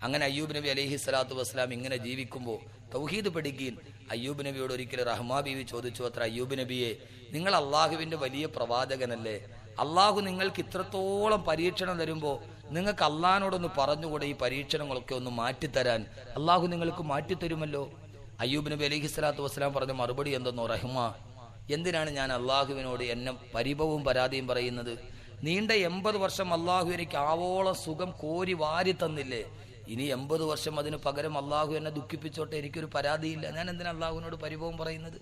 അങ്ങനെ അയ്യൂബ് നബി അലൈഹി സ്വലാത്തു വസ്സലാം ഇങ്ങനെ ജീവിക്കുമ്പോൾ തൗഹീദ് പഠിക്കുകയും അയ്യൂബ് നബിയോട് ഒരിക്കൽ റഹ്മാ ബീവി ചോദിച്ചു അത്ര, അയ്യൂബ് നബിയെ, നിങ്ങൾ അള്ളാഹുവിന്റെ വലിയ പ്രവാചകനല്ലേ, അള്ളാഹു നിങ്ങൾക്ക് ഇത്രത്തോളം പരീക്ഷണം തരുമ്പോൾ നിങ്ങൾക്ക് അള്ളാഹിനോടൊന്ന് പറഞ്ഞുകൂടെ ഈ പരീക്ഷണങ്ങളൊക്കെ ഒന്ന് മാറ്റിത്തരാൻ? അള്ളാഹു നിങ്ങൾക്ക് മാറ്റിത്തരുമല്ലോ. അയ്യൂബ് നബി അലൈഹി സ്വലാത്തു വസ്സലാം പറഞ്ഞ മറുപടി എന്തെന്നോ, റഹ്മ, എന്തിനാണ് ഞാൻ അള്ളാഹുവിനോട് എന്നെ പരിഭവവും പരാതിയും പറയുന്നത്? നീണ്ട 80 വർഷം അള്ളാഹു എനിക്ക് ആവോളം സുഖം കോരി വാരി തന്നില്ലേ, ഇനി 80 വർഷം അതിന് പകരം അള്ളാഹു എന്നെ ദുഃഖിപ്പിച്ചോട്ടെ, എനിക്കൊരു പരാതിയില്ല, ഞാൻ എന്തിനാ അള്ളാഹുവിനോട് പരിഭവം പറയുന്നത്?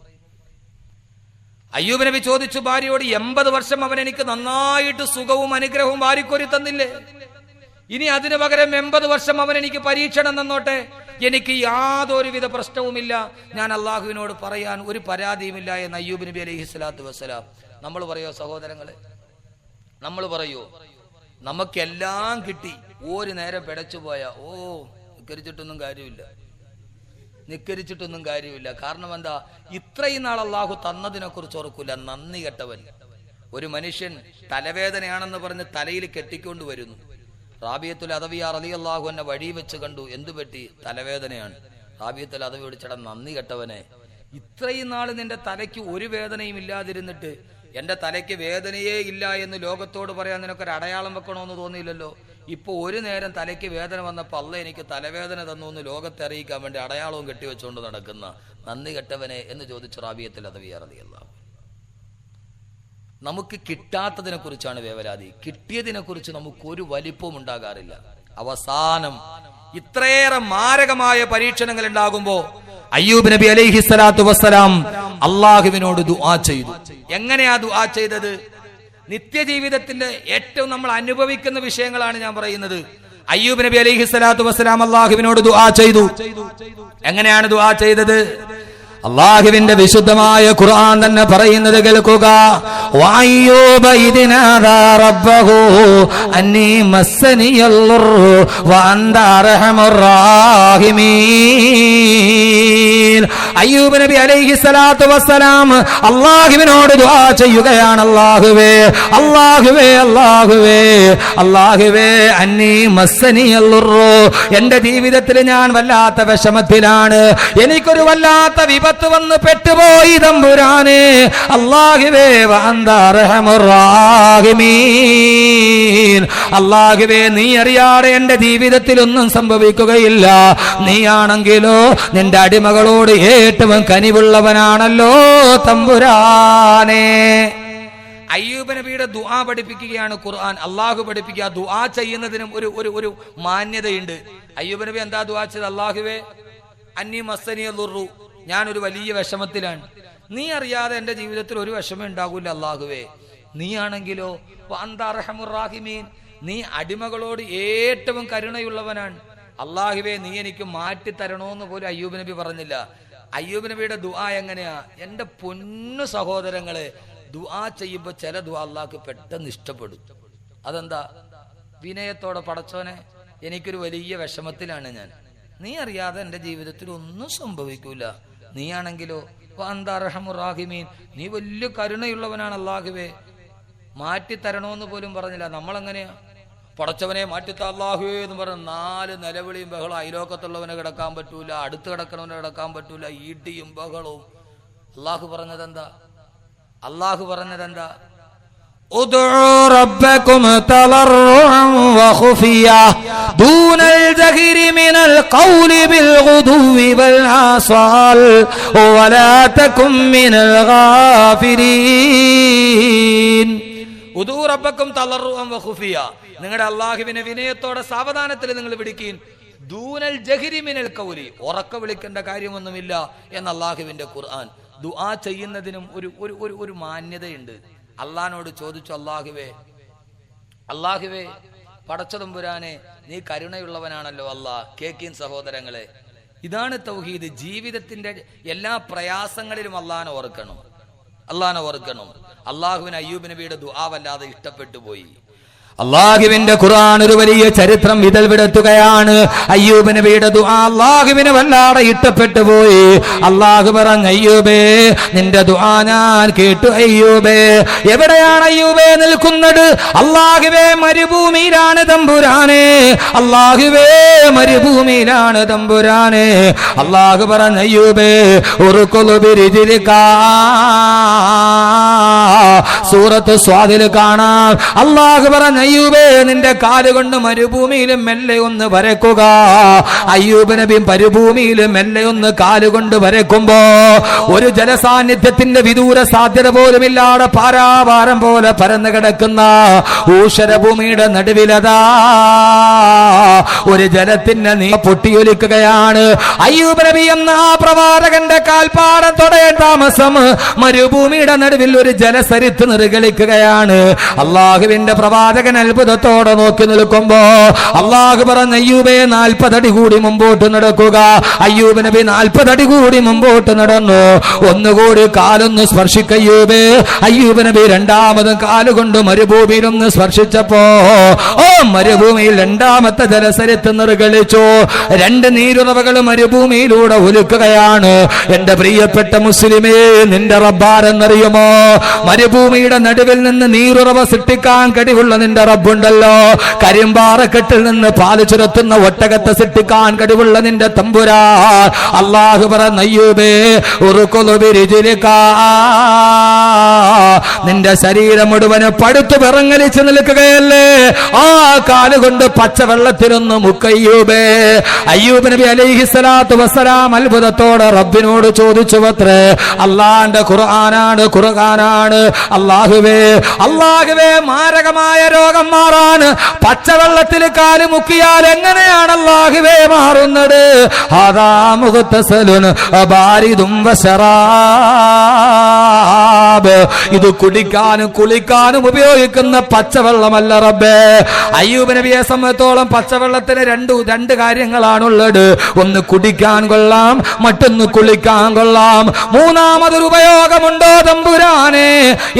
അയ്യൂബ് നബി ചോദിച്ചു ഭാര്യയോട്, 80 വർഷം അവൻ എനിക്ക് നന്നായിട്ട് സുഖവും അനുഗ്രഹവും വാരിക്കോരി തന്നില്ലേ, ഇനി അതിനു പകരം 80 വർഷം അവൻ എനിക്ക് പരീക്ഷണം തന്നോട്ടെ, എനിക്ക് യാതൊരുവിധ പ്രശ്നവുമില്ല, ഞാൻ അള്ളാഹുവിനോട് പറയാൻ ഒരു പരാതിയുമില്ല എന്ന് അയ്യൂബ് നബി അലൈഹി സ്വലാത്തു വസ്സലാം. നമ്മൾ പറയോ സഹോദരങ്ങളെ, നമ്മൾ പറയോ നമുക്കെല്ലാം കിട്ടി ഒരു നേരം പിടച്ചു പോയാ നിക്കരിച്ചിട്ടൊന്നും കാര്യമില്ല. കാരണം എന്താ? ഇത്രയും നാൾ അള്ളാഹു തന്നതിനെ കുറിച്ച് ഓർക്കൂല, നന്ദി കെട്ടവൻ. ഒരു മനുഷ്യൻ തലവേദനയാണെന്ന് പറഞ്ഞ് തലയിൽ കെട്ടിക്കൊണ്ട് വരുന്നു. റാബിയത്തുൽ അദവിയ റളിയല്ലാഹു അൻഹ വഴി വെച്ച് കണ്ടു, എന്തു പറ്റി? തലവേദനയാണ്. റാബിയത്തുൽ അദവിയോട്, ചേട്ടാ നന്ദി കെട്ടവനെ, ഇത്രയും നാൾ നിന്റെ തലയ്ക്ക് ഒരു വേദനയും ഇല്ലാതിരുന്നിട്ട് എന്റെ തലയ്ക്ക് വേദനയേ ഇല്ല എന്ന് ലോകത്തോട് പറയാൻ നിനക്കൊരു അടയാളം വെക്കണമെന്ന് തോന്നിയില്ലല്ലോ. ഇപ്പൊ ഒരു നേരം തലയ്ക്ക് വേദന വന്നപ്പോൾ അല്ല എനിക്ക് തലവേദന തന്നു എന്ന് ലോകത്തെ അറിയിക്കാൻ വേണ്ടി അടയാളവും കെട്ടിവെച്ചുകൊണ്ട് നടക്കുന്ന നന്ദി കെട്ടവനെ എന്ന് ചോദിച്ചു റാബിയത്തുൽ അദവിയ റളിയല്ലാഹു. നമുക്ക് കിട്ടാത്തതിനെ കുറിച്ചാണ് വേവലാതി, കിട്ടിയതിനെ കുറിച്ച് നമുക്കൊരു വലിപ്പവും ഉണ്ടാകാറില്ല. അവസാനം ഇത്രയേറെ മാരകമായ പരീക്ഷണങ്ങൾ ഉണ്ടാകുമ്പോ അയ്യൂബ് നബി അലൈഹി സ്വലാത്തു വസ്സലാം അള്ളാഹുവിനോട് ദുആ ചെയ്തു. എങ്ങനെയാ ദുആ ചെയ്തത്? നിത്യജീവിതത്തിന്റെ ഏറ്റവും നമ്മൾ അനുഭവിക്കുന്ന വിഷയങ്ങളാണ് ഞാൻ പറയുന്നത്. അയ്യൂബ് നബി അലൈഹി സ്വലാത്തു വസ്സലാം അള്ളാഹുവിനോട് ദുആ ചെയ്തു. എങ്ങനെയാണ് ദുആ ചെയ്തത്? അള്ളാഹുവിന്റെ വിശുദ്ധമായ ഖുർആൻ തന്നെ പറയുന്നത് കേൾക്കുക. വഅയ്യൂബ ഇദ്നാദാ റബ്ബഹു അന്നീ മസ്സനിയൽ ളുർറു വഅന്ത അർഹമുർ റഹീമീൻ. അയ്യൂബ് നബി അലൈഹി സ്വലാത്തു വസ്സലാം അള്ളാഹുവിനോട് ദുആ ചെയ്യുകയാണ്. അല്ലാഹുവേ അന്നീ മസ്സനിയൽ ളുർറു, എന്റെ ജീവിതത്തിൽ ഞാൻ വല്ലാത്ത വിഷമത്തിലാണ്, എനിക്കൊരു വല്ലാത്ത വിപത്ത് വന്ന് പെട്ടുപോയി തമ്പുരാനെ. അല്ലാഹുവേ വഅന്ത അർഹമുർ റഹീമീൻ. അല്ലാഹുവേ നീ അറിയാതെ എന്റെ ജീവിതത്തിൽ ഒന്നും സംഭവിക്കുകയില്ല, നീയാണെങ്കിലോ നിന്റെ അടിമകളോട് ഏറ്റവും കനിവുള്ളവനാണല്ലോ തമ്പുരാനെ. അയ്യൂബ് നബിയുടെ ദുആ പഠിപ്പിക്കുകയാണ് ഖുർആൻ. അള്ളാഹു പഠിപ്പിക്കുക, ദുആ ചെയ്യുന്നതിനും ഒരു മാന്യതയുണ്ട്. അയ്യൂബ് നബി എന്താ ദുആ ചെയ്തത്? അല്ലാഹുവേ അന്നീ മസ്സനിയൽ ളുർറു, ഞാനൊരു വലിയ വിഷമത്തിലാണ്, നീ അറിയാതെ എന്റെ ജീവിതത്തിൽ ഒരു വിഷമം ഉണ്ടാകൂല അല്ലാഹുവേ. നീയാണെങ്കിലോ വഅന്ത അർഹമുർ റഹീമീൻ, നീ അടിമകളോട് ഏറ്റവും കരുണയുള്ളവനാണ്. അല്ലാഹുവേ നീ എനിക്ക് മാറ്റി തരണോന്ന് പോലും അയ്യൂബ് നബി പറഞ്ഞില്ല. അയ്യൂബ് നബിയുടെ ദുആ എങ്ങനെയാ? എന്റെ പൊന്നു സഹോദരങ്ങളെ, ദുആ ചെയ്യുമ്പോ ചില ദുആ അല്ലാഹുക്ക് പെട്ടെന്ന് ഇഷ്ടപ്പെടും. അതെന്താ? വിനയത്തോടെ, പടച്ചോനെ എനിക്കൊരു വലിയ വിഷമത്തിലാണ് ഞാൻ, നീ അറിയാതെ എന്റെ ജീവിതത്തിൽ ഒന്നും സംഭവിക്കൂല, നീയാണെങ്കിലോ വഅന്ത അർഹമുർ റഹീമീൻ, നീ വലിയ കരുണയുള്ളവനാണ് അല്ലാഹുവേ, മാറ്റി തരണോന്ന് പോലും പറഞ്ഞില്ല. നമ്മളെങ്ങനെയാ? പടച്ചവനെ മാറ്റിത്ത അല്ലാഹുവേ എന്ന് പറഞ്ഞ 4 നിലവിളിയും ബഹളം. അയലോക്കത്തുള്ളവനെ കിടക്കാൻ പറ്റൂല, അടുത്ത് കിടക്കണവനെ കിടക്കാൻ പറ്റൂല, ഈട്ടിയും ബഹളവും. അല്ലാഹു പറഞ്ഞതെന്താ? ادعوا ربكم تضرعا وخفيا دون الجهر من القول بالغدو والآصال ولا تكن من الغافلين. ادعوا ربكم تضرعا وخفيا, നിങ്ങളുടെ അല്ലാഹുവിനെ വിനയത്തോടെ സാവധാനത്തിൽ നിങ്ങൾ വിളിക്കീൻ. ദൂനൽ ജഹരി മിനൽ ഖൗലി, ഉറക്ക വിളിക്കേണ്ട കാര്യമൊന്നുമില്ല എന്ന് അല്ലാഹുവിന്റെ ഖുർആൻ. ദുആ ചെയ്യുന്നതിനും ഒരു മാന്യതയുണ്ട്. അള്ളാഹിനോട് ചോദിച്ചു, അല്ലാഹുവേ പടച്ചതമ്പുരാനെ നീ കരുണയുള്ളവനാണല്ലോ അല്ലാ. കേക്കീൻ സഹോദരങ്ങളെ, ഇതാണ് തൗഹീദ്. ജീവിതത്തിന്റെ എല്ലാ പ്രയാസങ്ങളിലും അള്ളാഹിനെ ഓർക്കണം. അള്ളാഹുവിന് അയ്യൂബ് നബിയുടെ ദുആ വല്ലാതെ ഇഷ്ടപ്പെട്ടു പോയി. അല്ലാഹുവിന്റെ ഖുർആൻ ഒരു വലിയ ചരിത്രം ഇതൽ വിടത്തുകയാണ്. അയ്യൂബ് നബിയുടെ ദുആ അല്ലാഹുവിനെ വല്ലാതെ ഇഷ്ടപ്പെട്ടു പോയി. അല്ലാഹു പറഞ്ഞു, അയ്യൂബേ നിന്റെ ദുആ ഞാൻ കേട്ടു. അയ്യൂബേ എവിടെയാണ് അയ്യൂബേ നിൽക്കുന്നത്? അല്ലാഹുവേ മരുഭൂമിയിലാണ് തമ്പുരാനെ, അല്ലാഹുവേ മരുഭൂമിയിലാണ് തമ്പുരാനെ. അല്ലാഹു പറഞ്ഞു, അയ്യൂബേ ഉർകുലു ബിരിജിലികാ. സൂറത്ത് സ്വാദിൽ കാണാം. അല്ലാഹു പറഞ്ഞു, അയ്യൂബേ നിന്റെ കാലുകൊണ്ട് മരുഭൂമിയിൽ മെല്ലെ ഒന്ന് വരക്കുക. അയ്യൂബ് നബി മരുഭൂമിയിൽ മെല്ലെ ഒന്ന് കാലുകൊണ്ട് വരക്കുമ്പോ ഒരു ജലസാന്നിധ്യത്തിന്റെ വിദൂര സാധ്യത പോലുമില്ലാതെ പാരാവാരം പോലെ പരന്നു കിടക്കുന്ന ഊഷരഭൂമിയുടെ നടുവിലതാ ഒരു ജലത്തിന്റെ നീ പൊട്ടിയൊലിക്കുകയാണ്. അയ്യൂബ് നബി എന്ന ആ പ്രവാചകന്റെ കാൽപ്പാടം തൊടയാൻ താമസം മരുഭൂമിയുടെ നടുവിൽ ഒരു ജലസരിത്ത് നിർഗളിക്കുകയാണ്. അള്ളാഹുവിന്റെ പ്രവാചകൻ അത്ഭുതത്തോടെ നോക്കി നിൽക്കുമ്പോ അള്ളാഹു പറഞ്ഞു, അയ്യൂബേ 40 അടി കൂടി മുമ്പോട്ട് നടക്കുക. അയ്യൂബ് നബി 40 അടി കൂടി മുമ്പോട്ട് നടന്നു. ഒന്നുകൂടി കാലൊന്ന് സ്പർശിക്കയ്യൂബേ. അയ്യൂബ് നബി രണ്ടാമതും കാലുകൊണ്ട് മരുഭൂമിയിൽ ഒന്ന് സ്പർശിച്ചപ്പോ മരുഭൂമിയിൽ രണ്ടാമത്തെ ജലസരിത്ത് നിർഗളിച്ചു. 2 നീരുറവകൾ മരുഭൂമിയിലൂടെ ഒലുക്കുകയാണ്. എന്റെ പ്രിയപ്പെട്ട മുസ്ലിമേ, നിന്റെ റബ്ബാരെന്നറിയുമോ? മരുഭൂമിയുടെ നടുവിൽ നിന്ന് നീരുറവ സൃഷ്ടിക്കാൻ കഴിവുള്ള നിന്റെ റബ്ബുണ്ടല്ലോ. കരിമ്പാറക്കെട്ടിൽ നിന്ന് പാല് ചുരത്തുന്ന ഒട്ടകത്തെ സൃഷ്ടിക്കാൻ കഴിവുള്ള നിന്റെ തമ്പുരാൻ അല്ലാഹു പറഞ്ഞു, അയ്യൂബേ ഉർകുലു ബിരിജിലികാ. നിന്റെ ശരീരം മുഴുവന് പടുത്തു വിറങ്ങലിച്ച് നിൽക്കുകയല്ലേ? ആ കാലുകൊണ്ട് പച്ചവെള്ളത്തിലൊന്ന് മുക്കയ്യൂബേ. അയ്യൂബ് നബി അലൈഹിസ്സലാത്തു വസ്സലാം അത്ഭുതത്തോടെ റബ്ബിനോട് ചോദിച്ചു അത്രേ. അല്ലാഹുവിന്റെ ഖുർആനാണ്. അല്ലാഹുവേ മാരകമായ രോഗം മാറാൻ പച്ചവെള്ളത്തിൽ കാല് മുക്കിയാൽ എങ്ങനെയാണ് അല്ലാഹുവേ മാറുന്നത്? ഹാദാ മുഗ്തസലുൻ ബാരിദും വശറാബ്. ഇത് കുടിക്കാനും കുളിക്കാനും ഉപയോഗിക്കുന്ന പച്ചവെള്ളമല്ല റബ്ബേ. അയ്യൂബ് നബിയെ സംബന്ധിച്ചോളം പച്ചവെള്ളത്തിന് രണ്ട് കാര്യങ്ങളാണുള്ളത്. ഒന്ന് കുടിക്കാൻ കൊള്ളാം, മറ്റൊന്ന് കുളിക്കാൻ കൊള്ളാം. മൂന്നാമതൊരു ഉപയോഗമുണ്ടോ തമ്പുരാനെ?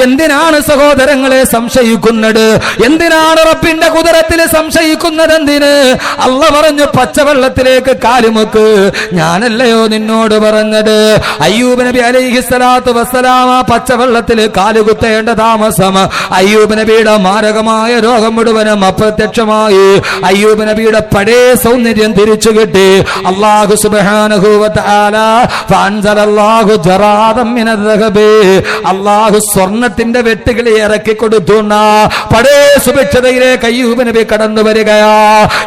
എന്തിനാണ് സഹോദരങ്ങളെ സംശയിക്കുന്നത്? എന്തിനാണ് റബ്ബിന്റെ കുദറത്തിൽ സംശയിക്കുന്നത്? എന്തിന്? അല്ലാഹു പറഞ്ഞു, പച്ചവെള്ളത്തിലേക്ക് കാലുമുക്ക്. ഞാനല്ലയോ നിന്നോട് പറഞ്ഞത്? അയ്യൂബ് നബി അലൈഹിസ്സലാത്തു വസ്സലാം ആ പച്ചവെള്ളത്തിൽ കാലുകുത്തേണ്ട താമസം അയ്യൂബ് നബിയുടെ മാരകമായ രോഗം മുഴുവനും അപ്രത്യക്ഷമായി. അയ്യൂബ് നബിയുടെ പഴയ സൗന്ദര്യം തിരിച്ചു കിട്ടി. അല്ലാഹു സുബ്ഹാനഹു വ തആല ഫഅൻസലല്ലാഹു ജറാദം മിനദ്ദഹബി. അല്ലാഹു സ്വർണ്ണത്തിന്റെ വെട്ടുകിളി ഇറക്കി കൊടുത്തു. പഴയ സുഭിക്ഷതയിലേക്ക് അയ്യൂബ് നബി കടന്നു വരികയാ.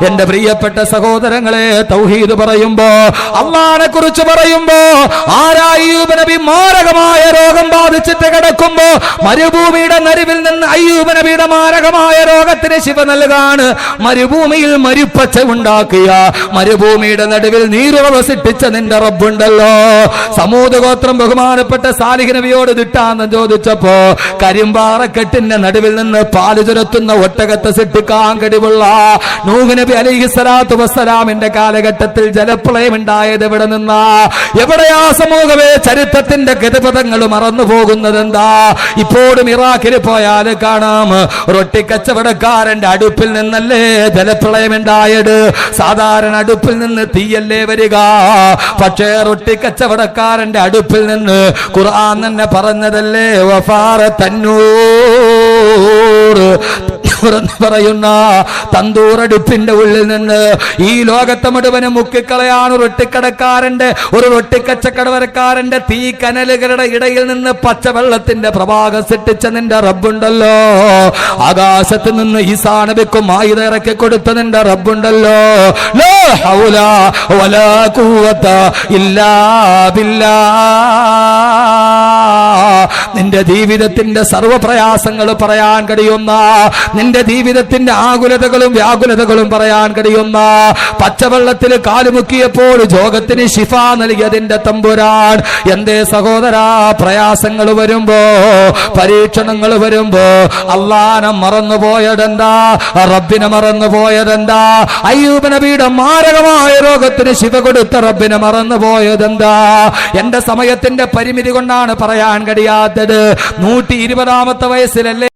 എന്റെ പ്രിയപ്പെട്ട സഹോദരങ്ങളെ, തൗഹീദ് പറയുമ്പോ, അല്ലാഹനെ കുറിച്ച് പറയുമ്പോ, അയ്യൂബ് നബി മാരകമായ രോഗം ബാധിച്ചിട്ട് കിടക്കുമ്പോ മരുഭൂമിയുടെ നടുവിൽ നിന്ന് അയ്യൂബ് നബിയുടെ മാരകമായ രോഗത്തിന് ശിവ നൽകാണ്. മരുഭൂമിയിൽ മരുപ്പച്ച ഉണ്ടാക്കിയ, മരുഭൂമിയുടെ നടുവിൽ നീരുറവ സൃഷ്ടിച്ച നിന്റെ റബ്ബുണ്ടല്ലോ. സമൂദ് ഗോത്രം ബഹുമാനപ്പെട്ട സാലിഹ് നബിയോട് ദിട്ടാന്ന് ചോദിച്ചപ്പോ കരിമ്പാറക്കെട്ടിന്റെ നടുവിൽ നിന്ന് പാല് ചുരത്തുന്ന ഒട്ടകത്തെ സൃഷ്ടിക്കാൻ കഴിവുള്ള നൂഹ് നബി അലൈഹിസ്സലാത്തു വസ്സലാമിന്റെ കാലഘട്ടത്തിൽ ജലപ്രളയം ഉണ്ടായത് എവിടെ നിന്നാ? എവിടെയാ സമൂഹമേ ചരിത്രത്തിന്റെ ഗതിപഥങ്ങൾ മറന്നു പോകുന്നത്? എന്താ? ഇപ്പോഴും ഇറാഖിൽ പോയാൽ കാണാം, റൊട്ടിക്കച്ചവടക്കാരന്റെ അടുപ്പിൽ നിന്നല്ലേ ജലപ്രളയം ഉണ്ടായത്. സാധാരണ അടുപ്പിൽ നിന്ന് തീയല്ലേ വരിക, പക്ഷേ റൊട്ടിക്കച്ചവടക്കാരന്റെ അടുപ്പിൽ നിന്ന് ഖുർആൻ തന്നെ പറഞ്ഞതല്ലേ വഫാറ തന്നൂർ പറയുന്ന തന്തൂറടുപ്പിന്റെ ഉള്ളിൽ നിന്ന് ഈ ലോകത്തെ മുഴുവനും മുക്കിക്കളയാണ് ഒരു റൊട്ടിക്കച്ചക്കടവരക്കാരന്റെ തീ കനലുകളുടെ ഇടയിൽ നിന്ന് പച്ചവെള്ളത്തിന്റെ പ്രവാഹം സൃഷ്ടിച്ച നിന്റെ റബ്ബുണ്ടല്ലോ. ആകാശത്ത് നിന്ന് ഈസാ നബിക്കും ആയുധം ഇറക്കി കൊടുത്ത നിന്റെ റബ്ബുണ്ടല്ലോ. ലാ ഹൗല വലാ ഖുവത ഇല്ലാ ബില്ലാഹ്. നിന്റെ ജീവിതത്തിന്റെ സർവ്വപ്രയാസങ്ങൾ പറയാൻ കഴിയുന്ന, നിന്റെ ജീവിതത്തിന്റെ ആകുലതകളും വ്യാകുലതകളും പറയാൻ കഴിയുന്ന, പച്ചവെള്ളത്തിൽ കാലുമുക്കിയപ്പോൾ രോഗത്തിന് ശിഫ നൽകിയതിന്റെ തമ്പുരാൻ. എന്തേ സഹോദരാ, പ്രയാസങ്ങൾ വരുമ്പോ, പരീക്ഷണങ്ങൾ വരുമ്പോ അല്ലാഹനെ മറന്നുപോയതെന്താ? റബ്ബിനെ മറന്നുപോയതെന്താ? അയ്യൂബ് നബിയുടെ മാരകമായ രോഗത്തിന് ശിഫ കൊടുത്ത റബ്ബിനെ മറന്നുപോയതെന്താ? എന്റെ സമയത്തിന്റെ പരിമിതി കൊണ്ടാണ് പറയാൻ കഴിയാത്തത്. 120-ാമത്തെ വയസ്സിലല്ലേ